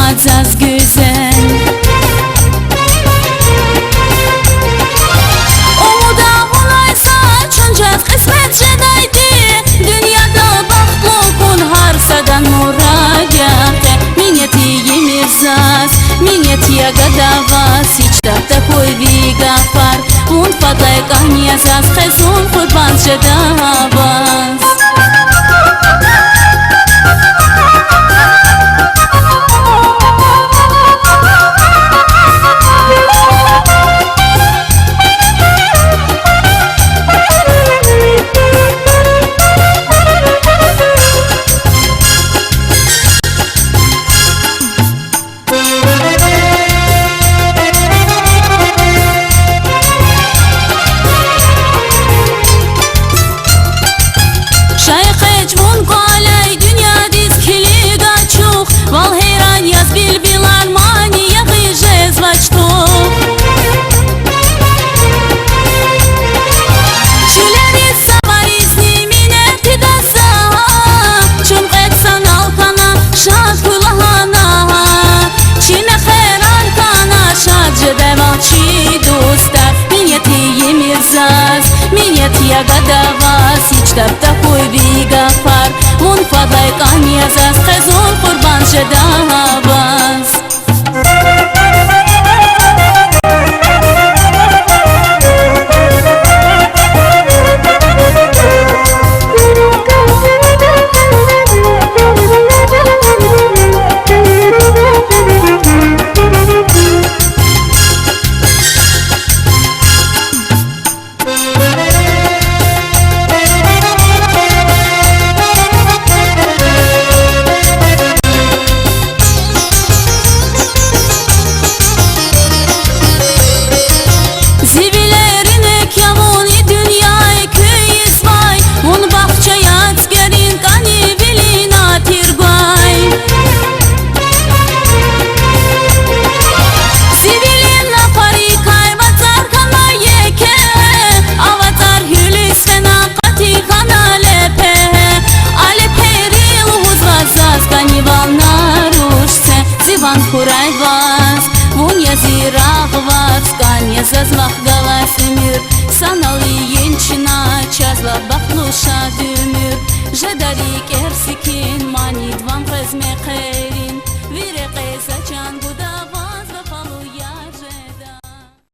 az güzel. Umuda bulaysa çöncet kısmet jedaydi, dünyada baxtlıqun harsadan muragate. Minyeti yemirzaz, minyeti yagadavas, hiç tahta koy vigafar, un fadlay qanyazaz, xezun qurban jedavas. Yagadavas, hiç tapta koy vigafar, un fadlay qanyazaz, xezun qurban jedavas. Kuraj vas, vun yaziraq vas, qanyazaz maqgalas emir, sanali yenchina chazla baxlusha dümür, jedarik ersikin manid van qezmeqe.